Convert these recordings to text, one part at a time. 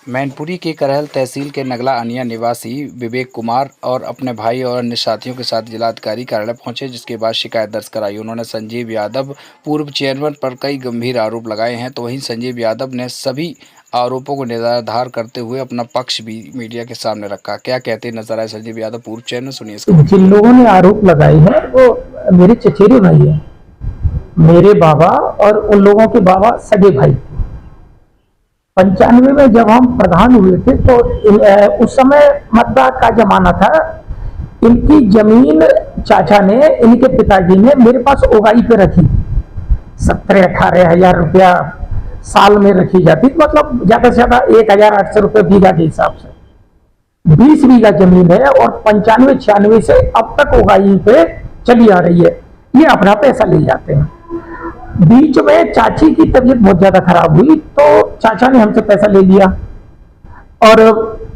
मैनपुरी के करहल तहसील के नगला अनिया निवासी विवेक कुमार और अपने भाई और अन्य साथियों के साथ जिलाधिकारी कार्यालय पहुंचे, जिसके बाद शिकायत दर्ज कराई। उन्होंने संजीव यादव पूर्व चेयरमैन पर कई गंभीर आरोप लगाए हैं, तो वहीं संजीव यादव ने सभी आरोपों को निराधार करते हुए अपना पक्ष भी मीडिया के सामने रखा। क्या कहते नजर आए संजीव यादव पूर्व चेयरमैन, सुनिए इसका। जिन लोगों ने आरोप लगाए हैं वो मेरे चचेरे भाई हैं, मेरे बाबा और उन लोगों के बाबा सगे भाई। 95 में जब हम प्रधान हुए थे तो उस समय मतदान का जमाना था। इनकी जमीन चाचा ने, इनके पिताजी ने मेरे पास उगाई पे रखी। 17-18 हजार रुपया साल में रखी जाती, मतलब ज्यादा से ज्यादा 1800 रुपये बीघा के हिसाब से 20 बीघा जमीन है और 95-96 से अब तक उगाई पे चली आ रही है। ये अपना पैसा ले जाते हैं। बीच में चाची की तबीयत बहुत ज्यादा खराब हुई तो चाचा ने हमसे पैसा ले लिया और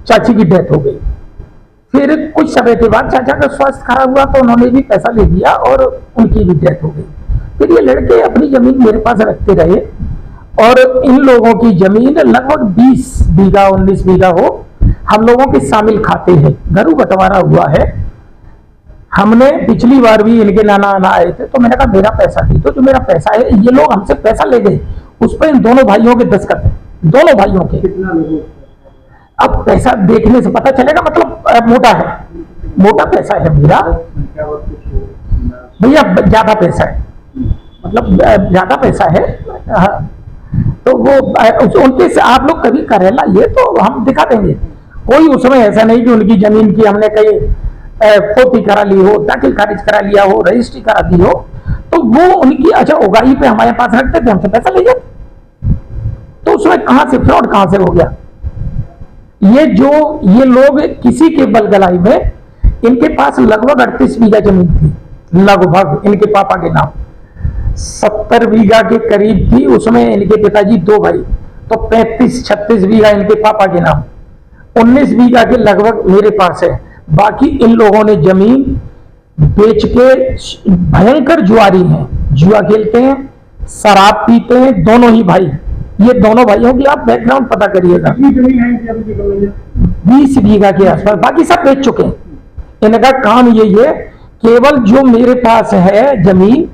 चाची की डेथ हो गई। फिर कुछ समय के बाद चाचा का स्वास्थ्य खराब हुआ तो उन्होंने भी पैसा ले लिया और उनकी भी डेथ हो गई। फिर ये लड़के अपनी जमीन मेरे पास रखते रहे और इन लोगों की जमीन लगभग 20 बीघा 19 बीघा हो हम लोगों के शामिल खाते हैं। घरू बंटवारा हुआ है। हमने पिछली बार भी इनके नाना आए थे तो मैंने कहा मेरा पैसा दी, तो जो मेरा पैसा है, ये लोग हमसे पैसा ले गए, उस पर इन दोनों भाइयों के दस्तखत है, दोनों भाइयों के। अब पैसा देखने से पता चलेगा, मतलब मोटा है, मोटा पैसा है मेरा भैया, ज्यादा पैसा है, मतलब ज्यादा पैसा है। तो वो उनके से आप लोग कभी करेला ये तो हम दिखा देंगे। कोई उसमें ऐसा नहीं कि उनकी जमीन की हमने कहीं फोटी करा ली हो, दाखिल खारिज करा लिया हो, रजिस्ट्री करा दी हो, तो वो उनकी अच्छा उगाई पे हमारे पास रखते थे, हमसे पैसा ले गए। तो उसमें कहां से फ्रॉड कहां से हो गया? ये लोग किसी के बलगलाई में, इनके पास लगभग 38 बीघा जमीन थी, लगभग इनके पापा के नाम 70 बीघा के करीब थी। उसमें इनके पिताजी 2 भाई, तो 35-36 बीघा इनके पापा के नाम, 19 बीघा के लगभग मेरे पास है। बाकी इन लोगों ने जमीन बेच के भयंकर जुआरी हैं, जुआ खेलते हैं, शराब पीते हैं, दोनों ही भाई। ये दोनों भाइयों की आप बैकग्राउंड पता करिएगा। 20 बीघा के आसपास, बाकी सब बेच चुके हैं। इनका काम यही है, केवल जो मेरे पास है जमीन,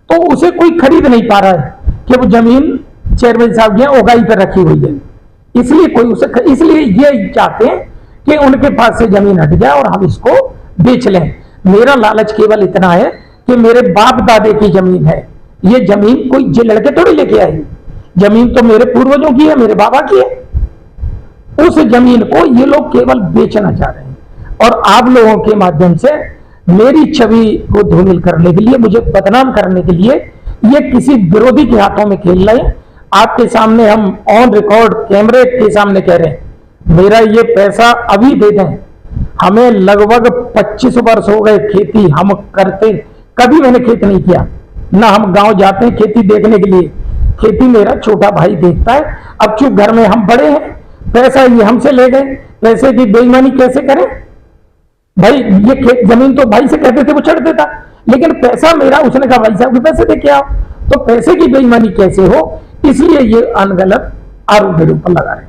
तो उसे कोई खरीद नहीं पा रहा है कि वो जमीन चेयरमैन साहब की उगाई पर रखी हुई है, इसलिए कोई उसे, इसलिए ये चाहते हैं कि उनके पास से जमीन हट जाए और हम इसको बेच लें। मेरा लालच केवल इतना है कि मेरे बाप दादे की जमीन है, ये जमीन कोई ये लड़के थोड़ी लेके आए, जमीन तो मेरे पूर्वजों की है, मेरे बाबा की है। उस जमीन को ये लोग केवल बेचना चाह रहे हैं और आप लोगों के माध्यम से मेरी छवि को धूमिल करने के लिए, मुझे बदनाम करने के लिए ये किसी विरोधी के हाथों में खेल रहे हैं। आपके सामने हम ऑन रिकॉर्ड कैमरे के सामने कह रहे हैं, मेरा ये पैसा अभी दे दें। हमें लगभग 25 वर्ष हो गए खेती हम करते, कभी मैंने खेत नहीं किया, ना हम गांव जाते हैं खेती देखने के लिए। खेती मेरा छोटा भाई देखता है। अब चूंकि घर में हम बड़े हैं, पैसा ये हमसे ले गए, पैसे की बेईमानी कैसे करें भाई? ये खेत जमीन तो भाई से कहते थे वो छड़ देता, लेकिन पैसा मेरा, उसने कहा भाई साहब के पैसे दे के आओ, तो पैसे की बेईमानी कैसे हो? इसलिए ये अनगलत आरोप मेरे ऊपर लगा रहे हैं।